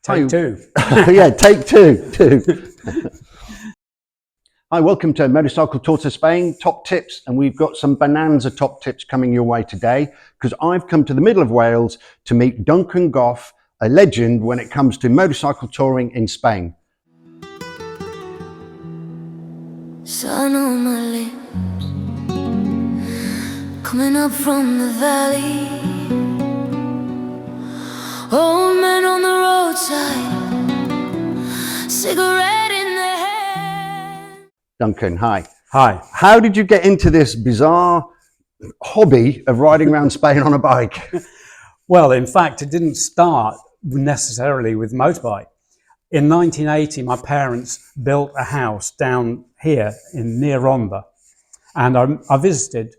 Take two. Yeah, take two. Hi, welcome to Motorcycle Tour to Spain, top tips, and we've got some bonanza top tips coming your way today because I've come to the middle of Wales to meet Duncan Gough, a legend when it comes to motorcycle touring in Spain. Sun on my lips, coming up from the valley. Old man on the roadside, cigarette in the hand. Duncan, hi. Hi. How did you get into this bizarre hobby of riding around Spain on a bike? Well, in fact, it didn't start necessarily with motorbike. In 1980, my parents built a house down here near Ronda, and I visited,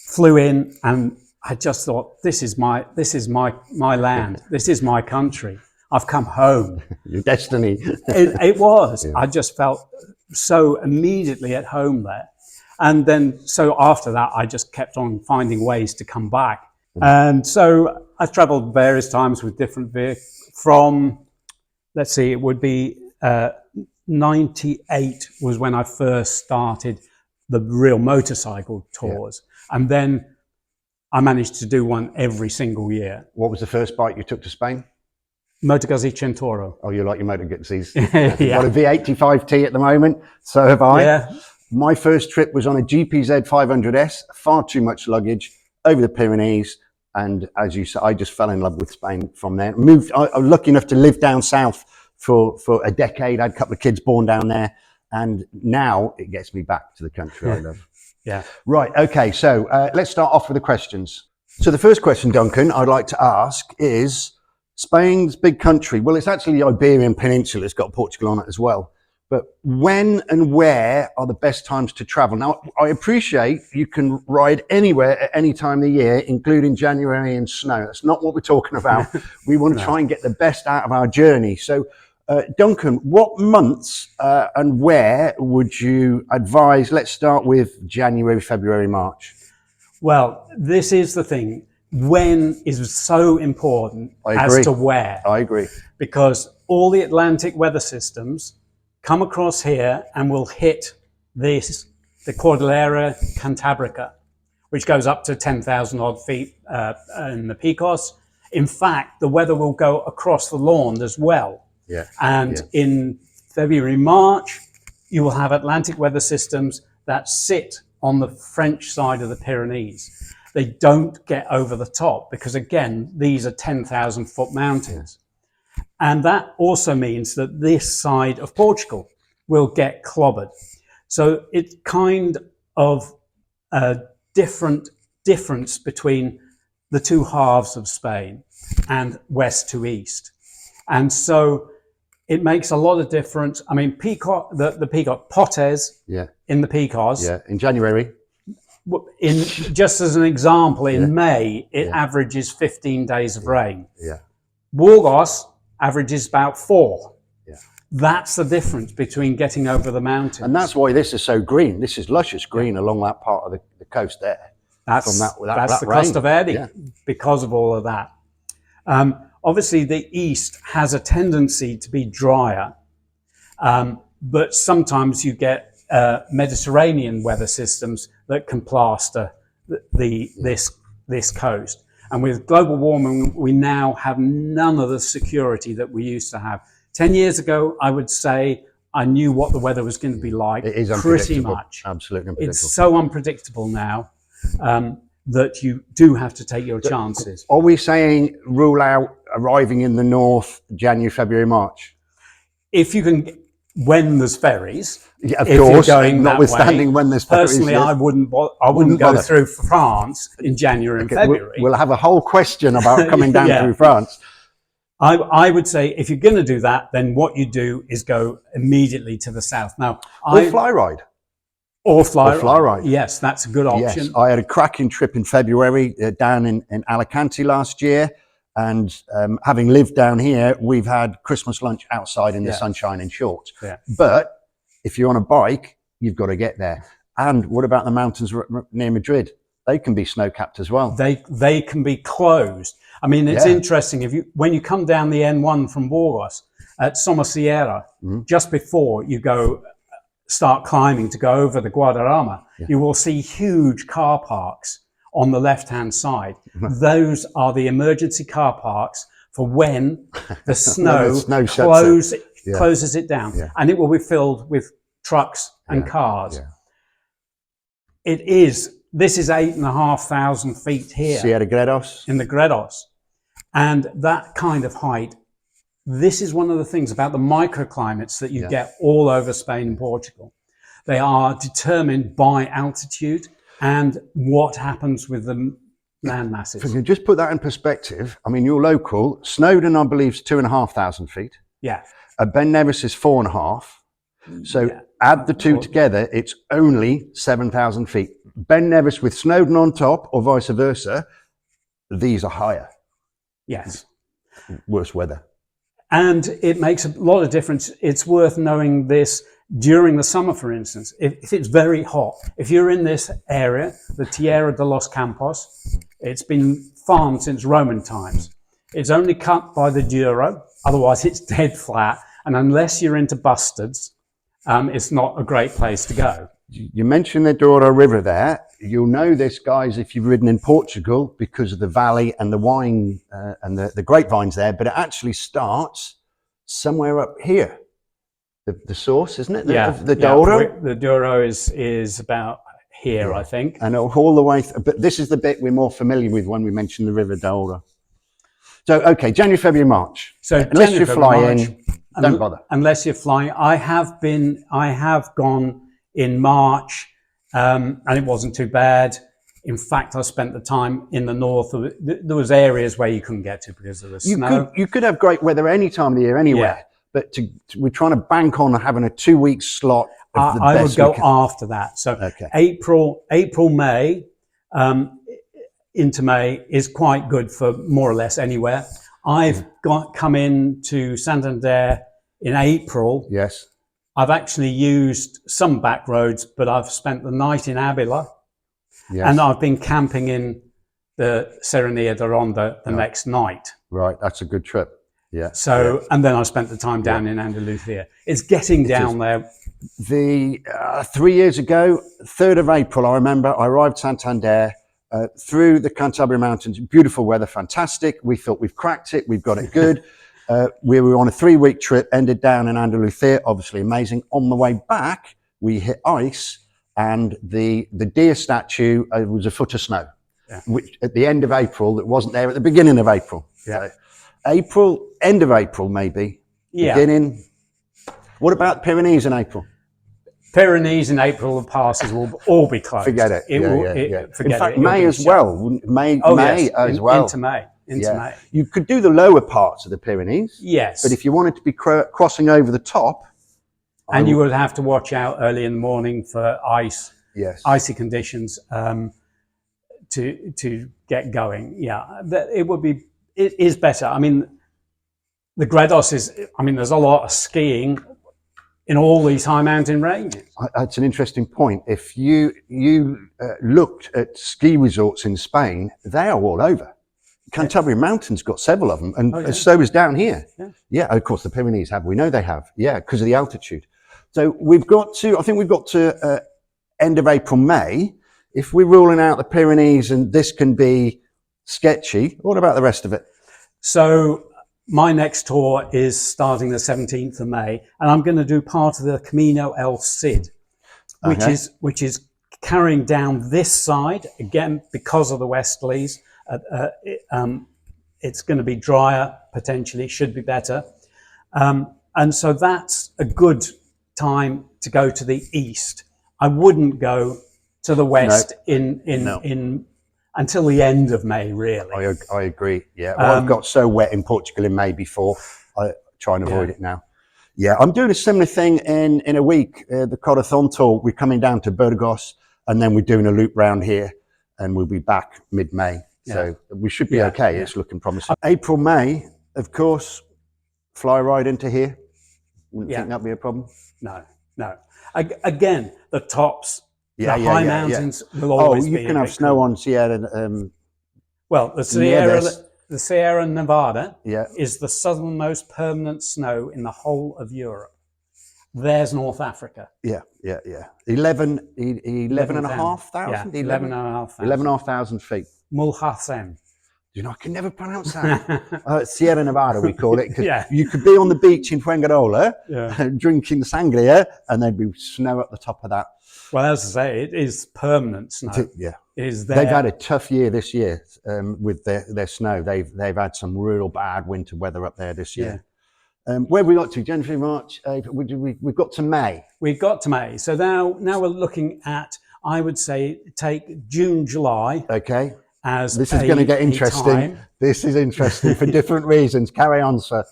flew in, and I just thought, this is my land, this is my country. I've come home. Your destiny. It was. Yeah. I just felt so immediately at home there. And then, so after that, I just kept on finding ways to come back. And so I traveled various times with different vehicles from, let's see, it would be 98 was when I first started the real motorcycle tours. Yeah. And then I managed to do one every single year. What was the first bike you took to Spain? Moto Guzzi Centauro. Oh, you like your Moto Guzzis. Yeah. Got a V85T at the moment, so have I. Yeah. My first trip was on a GPZ 500S, far too much luggage, over the Pyrenees. And as you said, I just fell in love with Spain from there. I was lucky enough to live down south for a decade. I had a couple of kids born down there. And now it gets me back to the country I love. Yeah. Right, okay, so let's start off with the questions. So the first question, Duncan, I'd like to ask is, Spain's big country, well, it's actually the Iberian Peninsula, it's got Portugal on it as well. But when and where are the best times to travel? Now, I appreciate you can ride anywhere at any time of the year, including January and snow. That's not what we're talking about. We want to try and get the best out of our journey. So, Duncan, what months and where would you advise? Let's start with January, February, March. Well, this is the thing. When is so important as to where. I agree. Because all the Atlantic weather systems come across here and will hit the Cordillera Cantabrica, which goes up to 10,000 odd feet in the Picos. In fact, the weather will go across the lawn as well. Yeah. And in February, March, you will have Atlantic weather systems that sit on the French side of the Pyrenees. They don't get over the top because, again, these are 10,000 foot mountains. And that also means that this side of Portugal will get clobbered. So it's kind of a difference between the two halves of Spain and west to east. And so it makes a lot of difference. I mean, the Picot Potes in the Picos. Yeah, in January. Just as an example, in May, it averages 15 days of rain. Yeah. Burgos averages about 4. Yeah. That's the difference between getting over the mountains. And that's why this is so green. This is luscious green along that part of the coast there. That's the Costa Verde because of all of that. Obviously, the east has a tendency to be drier, but sometimes you get Mediterranean weather systems that can plaster this coast. And with global warming, we now have none of the security that we used to have. 10 years ago, I would say I knew what the weather was going to be like. It is pretty much. Absolutely unpredictable. It's so unpredictable now that you do have to take your chances. Are we saying rule out arriving in the north January, February, March? If you can, when there's ferries. Yeah, of course, notwithstanding when there's ferries. Personally, I wouldn't go through France in January and February. We'll have a whole question about coming down through France. I would say if you're going to do that, then what you do is go immediately to the south. Now, or fly ride. Or fly ride. Yes, that's a good option. Yes, I had a cracking trip in February down in Alicante last year. And having lived down here, we've had Christmas lunch outside in the sunshine in shorts. Yeah. But if you're on a bike, you've got to get there. And what about the mountains near Madrid? They can be snow-capped as well. They can be closed. I mean, it's interesting when you come down the N1 from Burgos at Somosierra, just before you start climbing to go over the Guadarrama, you will see huge car parks on the left-hand side. Those are the emergency car parks for when the snow, closes it down, and it will be filled with trucks and cars. This is 8,500 feet here. Sierra Gredos. In the Gredos. And that kind of height, this is one of the things about the microclimates that you get all over Spain and Portugal. They are determined by altitude and what happens with the land masses. If you just put that in perspective, I mean, you're local. Snowdon, I believe, is 2,500 feet. Yeah. Ben Nevis is 4.5. So add the two together, it's only 7,000 feet. Ben Nevis with Snowdon on top, or vice versa, these are higher. Yes. Worse weather. And it makes a lot of difference. It's worth knowing this during the summer, for instance. If it's very hot, if you're in this area, the Tierra de los Campos, it's been farmed since Roman times. It's only cut by the Douro, otherwise it's dead flat. And unless you're into bustards, it's not a great place to go. You mentioned the Douro River there. You'll know this, guys, if you've ridden in Portugal because of the valley and the wine and the grapevines there, but it actually starts somewhere up here. The source, isn't it? The Douro? The Douro is about here, I think. And all the way, but this is the bit we're more familiar with when we mention the River Douro. So, okay, January, February, March. So unless you fly in, don't bother. Unless you're flying. I have gone in March, and it wasn't too bad. In fact, I spent the time in the north. There was areas where you couldn't get to because of the snow. You could have great weather any time of the year, anywhere. But we're trying to bank on having a 2-week slot. I would go after that. So April, May, into May is quite good for more or less anywhere. I've come into Santander in April. Yes. I've actually used some back roads, but I've spent the night in Avila. Yes. And I've been camping in the Serranía de Ronda the next night. Right, that's a good trip. Yeah. So, and then I spent the time down in Andalusia. It's getting down there. 3 years ago, 3rd of April, I remember, I arrived Santander through the Cantabria Mountains. Beautiful weather, fantastic. We thought we've cracked it, we've got it good. We were on a 3-week trip, ended down in Andalusia, obviously amazing. On the way back, we hit ice, and the deer statue was a foot of snow, which at the end of April, that wasn't there at the beginning of April. Yeah. So, April, end of April, maybe. Yeah. Beginning. What about Pyrenees in April? Pyrenees in April, the passes will all be closed. Forget it. Forget in fact, it. May as well. May as well. Into May. May. You could do the lower parts of the Pyrenees. Yes. But if you wanted to be crossing over the top. And you would have to watch out early in the morning for ice. Yes. Icy conditions to get going. Yeah. It is better. I mean, the Gredos there's a lot of skiing in all these high mountain ranges. That's an interesting point. If you looked at ski resorts in Spain, they are all over. Cantabria Mountains got several of them, and so is down here. Yeah, of course, the Pyrenees have. We know they have. Yeah, because of the altitude. So we've got to end of April, May. If we're ruling out the Pyrenees and this can be sketchy, what about the rest of it? So my next tour is starting the 17th of May, and I'm going to do part of the Camino El Cid, which is carrying down this side again because of the westerlies. It's going to be drier, potentially, should be better. And so that's a good time to go to the east. I wouldn't go to the west until the end of May, really. I agree. Yeah, well, I've got so wet in Portugal in May before. I try and avoid it now. Yeah, I'm doing a similar thing in a week. The Corazon Tour, we're coming down to Burgos, and then we're doing a loop round here, and we'll be back mid-May. So we should be okay. It's looking promising. April, May, of course, fly right into here. Wouldn't think that'd be a problem. No. Again, the tops Yeah, the yeah, high yeah, mountains will Oh, always you be can a have bit snow cool. on Sierra. Well, Nieves. the Sierra Nevada Yeah, is the southernmost permanent snow in the whole of Europe. There's North Africa. yeah, yeah, yeah. 11 and a 11,000. half Yeah, thousand? 11,500. Feet. Mulhacem. You know, I can never pronounce that. Sierra Nevada, we call it, because Yeah. you could be on the beach in Fuengirola Yeah. drinking sangria, and there'd be snow at the top of that. Well, as I say, it is permanent snow. Yeah, It is there. they've had a tough year this year with their snow. They've had some real bad winter weather up there this year. Where have we got to? January, March, April, we've got to May. We've got to May. So now we're looking at, I would say, take June, July. Okay. As this is going to get interesting. Time. This is interesting for different reasons. Carry on, sir.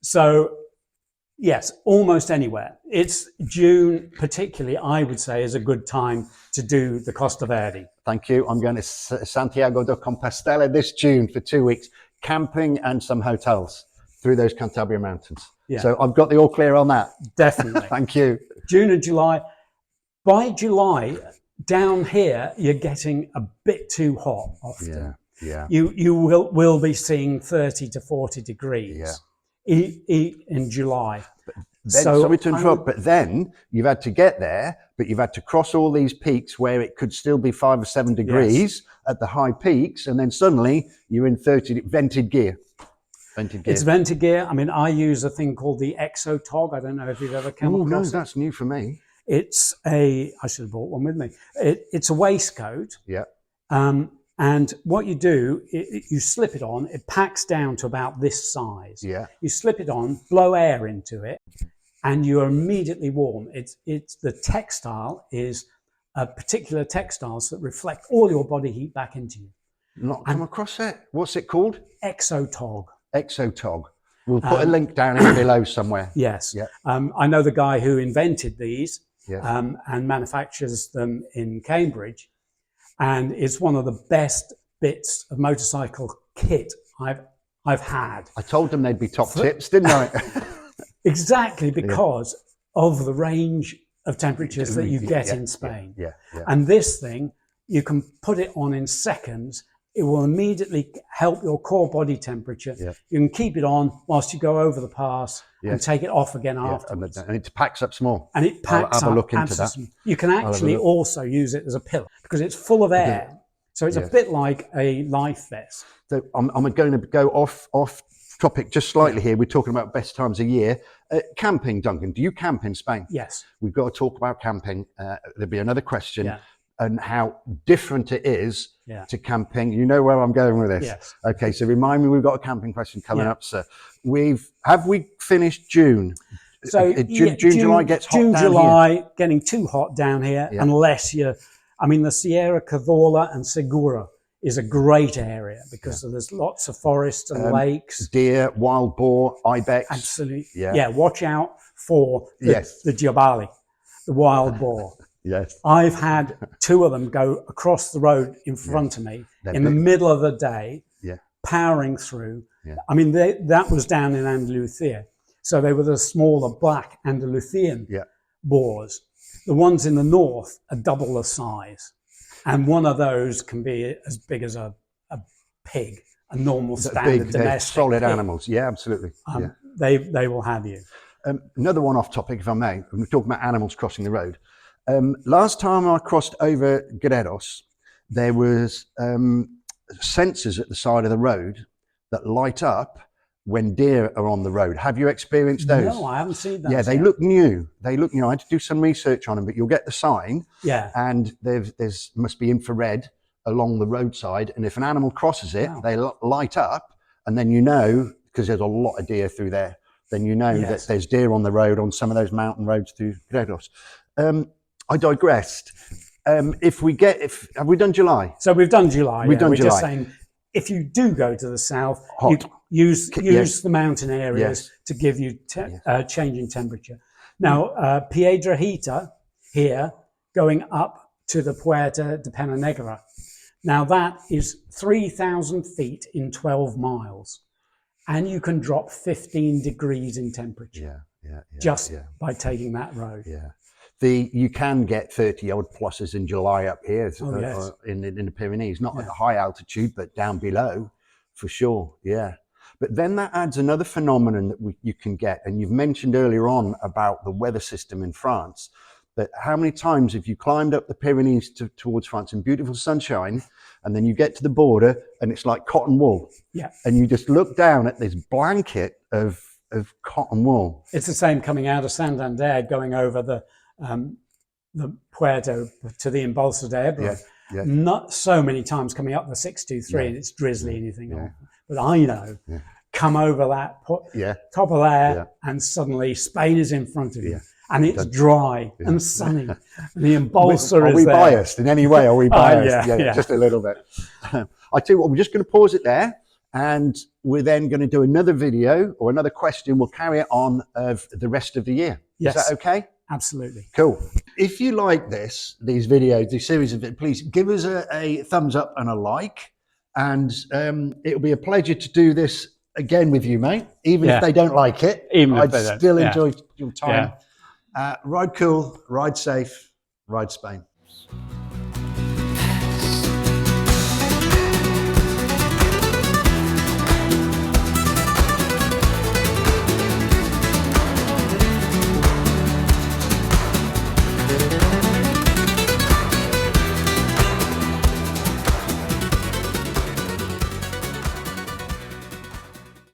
So, yes, almost anywhere. It's June, particularly, I would say, is a good time to do the Costa Verde. Thank you. I'm going to Santiago de Compostela this June for 2 weeks, camping and some hotels through those Cantabria mountains. Yeah. So I've got the all clear on that. Definitely. Thank you. June and July. By July, down here, you're getting a bit too hot often. Yeah. You will be seeing 30 to 40 degrees in July. Then, sorry to interrupt, but then you've had to get there, but you've had to cross all these peaks where it could still be 5 or 7 degrees at the high peaks, and then suddenly you're in 30 vented gear. It's vented gear. I mean, I use a thing called the Exotog. I don't know if you've ever come across it. No, that's new for me. I should have brought one with me. It's a waistcoat. Yeah. And what you do, you slip it on, it packs down to about this size. Yeah. You slip it on, blow air into it, and you're immediately warm. It's the textile is a particular textiles that reflect all your body heat back into you. Not come across it. What's it called? Exotog. Exotog. We'll put a link down in below somewhere. Yes. Yeah. I know the guy who invented these. Yes. And manufactures them in Cambridge, and it's one of the best bits of motorcycle kit I've had. I told them they'd be top tips, didn't I? Exactly, because of the range of temperatures that you get in Spain. Yeah. And this thing, you can put it on in seconds. It will immediately help your core body temperature. Yeah. You can keep it on whilst you go over the pass and take it off again afterwards. And it packs up small. And it packs up. I'll have a look into that. You can actually also use it as a pillow because it's full of air. So it's a bit like a life vest. So I'm going to go off topic just slightly here. We're talking about best times of year. Camping, Duncan. Do you camp in Spain? Yes. We've got to talk about camping. There'll be another question. Yeah. And how different it is to camping. You know where I'm going with this. Yes. Okay, so remind me, we've got a camping question coming up, sir. Have we finished June? So June, July gets hot June, down July, here. getting too hot down here, unless the Sierra Cazorla and Segura is a great area because there's lots of forest and lakes. Deer, wild boar, ibex. Absolutely. Yeah. Watch out for the Jabali, the wild boar. Yes. I've had 2 of them go across the road in front of me in the middle of the day, powering through. Yeah. I mean, that was down in Andalusia. So they were the smaller black Andalusian boars. The ones in the north are double the size. And one of those can be as big as a pig, a normal standard domestic solid pig. Animals. Yeah, absolutely. They will have you. Another one off topic, if I may. We're talking about animals crossing the road. Last time I crossed over Guerreros, there was sensors at the side of the road that light up when deer are on the road. Have you experienced those? No, I haven't seen that. Yeah, they look new. I had to do some research on them, but you'll get the sign. Yeah. And there's must be infrared along the roadside, and if an animal crosses it, they light up, and then because there's a lot of deer through there, then that there's deer on the road on some of those mountain roads through Guerreros. I digressed. Have we done July? So we've done July. We're July. Just saying, if you do go to the south, use the mountain areas to give you changing temperature. Now, Piedrahita here, going up to the Puerta de Pena Negra. Now that is 3,000 feet in 12 miles, and you can drop 15 degrees in temperature by taking that road. Yeah. You can get 30 odd pluses in July up here yes. in the Pyrenees, not at the high altitude, but down below for sure. Yeah. But then that adds another phenomenon that you can get. And you've mentioned earlier on about the weather system in France. But how many times have you climbed up the Pyrenees towards France in beautiful sunshine, and then you get to the border and it's like cotton wool? Yeah. And you just look down at this blanket of cotton wool. It's the same coming out of Santander, going over the Puerto to the Embalse de Ebro. Yeah. Not so many times coming up the 623 and it's drizzly and anything else. But I know, come over that top of there and suddenly Spain is in front of you. And it's dry and sunny. And the Embalse is there. Are we biased in any way? Are we biased? Just a little bit. I tell you what, we're just going to pause it there. And we're then going to do another video or another question. We'll carry it on of the rest of the year. Yes. Is that okay? Absolutely. Cool. If you like these videos, these series of it, please give us a thumbs up and a like. And it'll be a pleasure to do this again with you, mate. Even if they don't like it, I'd still enjoy your time. Ride cool, ride safe, ride Spain.